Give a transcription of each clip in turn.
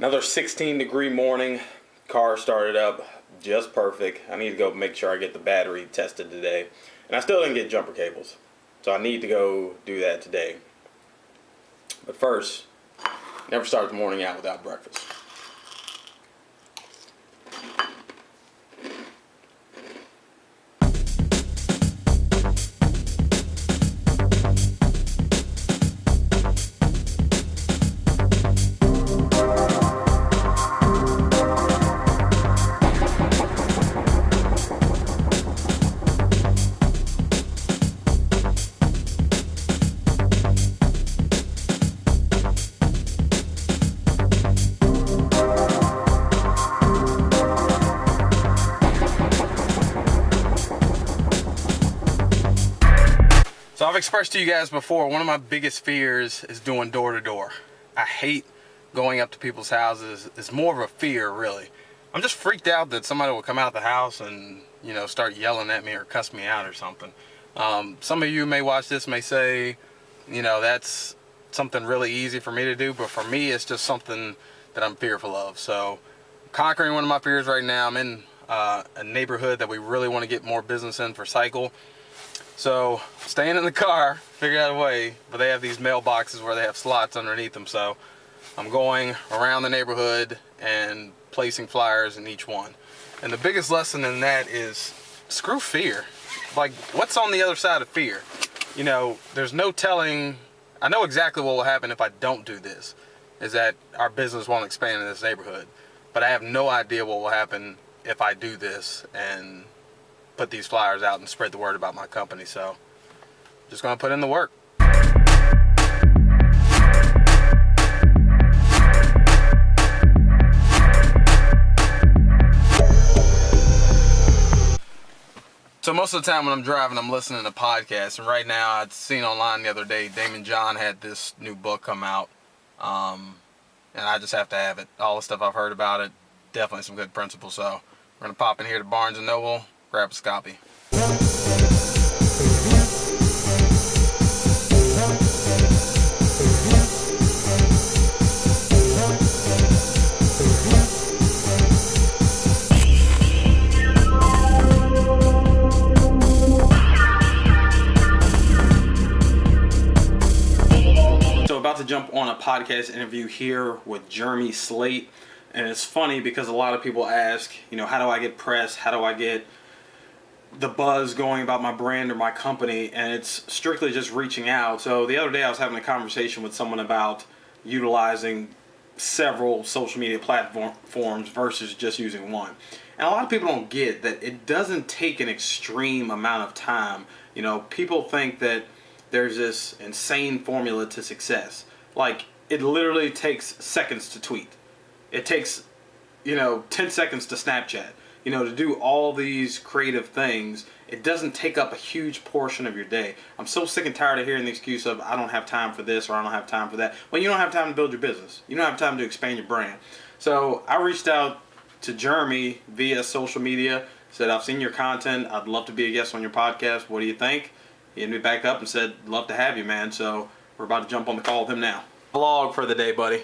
Another 16-degree morning. Car started up just perfect. I need to go make sure I get the battery tested today. And I still didn't get jumper cables. So I need to go do that today. But first, never start the morning out without breakfast. So I've expressed to you guys before, one of my biggest fears is doing door-to-door. I hate going up to people's houses. It's more of a fear, really. I'm just freaked out that somebody will come out the house and, start yelling at me or cuss me out or something. Some of you may watch this, may say, that's something really easy for me to do, but for me, it's just something that I'm fearful of. So conquering one of my fears right now. I'm in a neighborhood that we really want to get more business in for Cycle. So staying in the car, figured out a way, but they have these mailboxes where they have slots underneath them. So I'm going around the neighborhood and placing flyers in each one. And the biggest lesson in that is screw fear. Like, what's on the other side of fear? There's no telling. I know exactly what will happen if I don't do this, is that our business won't expand in this neighborhood. But I have no idea what will happen if I do this and put these flyers out and spread the word about my company. So just gonna put in the work. So most of the time when I'm driving, I'm listening to podcasts, and right now I'd seen online the other day Daymond John had this new book come out, and I just have to have it. All the stuff I've heard about it, definitely some good principles. So we're gonna pop in here to Barnes & Noble, grab a copy. So about to jump on a podcast interview here with Jeremy Slate. And it's funny because a lot of people ask, how do I get press? How do I get the buzz going about my brand or my company? And it's strictly just reaching out. So the other day I was having a conversation with someone about utilizing several social media platforms versus just using one. And a lot of people don't get that it doesn't take an extreme amount of time. People think that there's this insane formula to success. Like, it literally takes seconds to tweet. It takes, 10 seconds to Snapchat. To do all these creative things. It doesn't take up a huge portion of your day. I'm so sick and tired of hearing the excuse of, I don't have time for this or I don't have time for that. Well, you don't have time to build your business. You don't have time to expand your brand. So I reached out to Jeremy via social media, said, I've seen your content. I'd love to be a guest on your podcast. What do you think? He hit me back up and said, love to have you, man. So we're about to jump on the call with him now. Vlog for the day, buddy.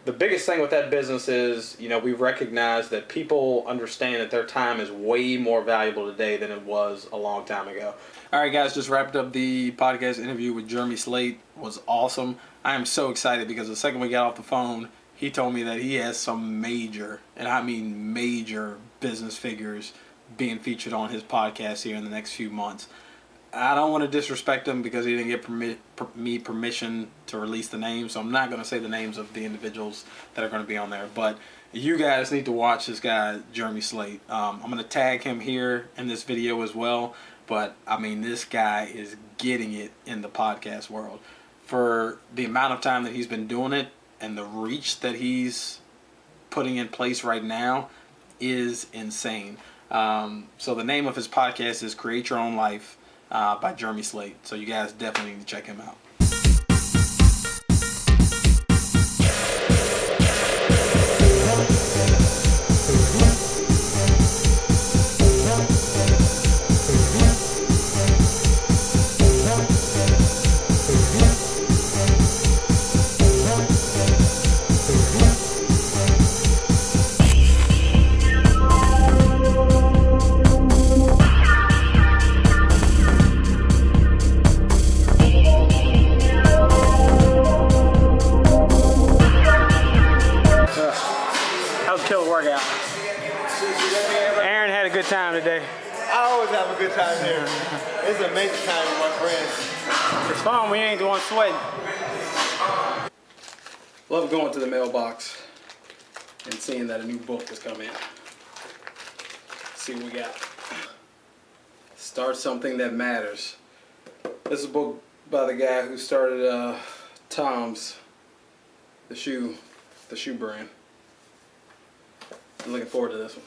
The biggest thing with that business is, we've recognized that people understand that their time is way more valuable today than it was a long time ago. All right, guys, just wrapped up the podcast interview with Jeremy Slate. It was awesome. I am so excited because the second we got off the phone, he told me that he has some major, and I mean major, business figures being featured on his podcast here in the next few months. I don't want to disrespect him because he didn't get me permission to release the names, so I'm not going to say the names of the individuals that are going to be on there. But you guys need to watch this guy, Jeremy Slate. I'm going to tag him here in this video as well. But, this guy is getting it in the podcast world. For the amount of time that he's been doing it and the reach that he's putting in place right now is insane. So the name of his podcast is Create Your Own Life by Jeremy Slate. So you guys definitely need to check him out. That was a killer workout. Aaron had a good time today. I always have a good time here. It's an amazing time with my friends. It's fun when you ain't the one sweating. Love going to the mailbox and seeing that a new book has come in. Let's see what we got. Start Something That Matters. This is a book by the guy who started Tom's, the shoe brand. I'm looking forward to this one.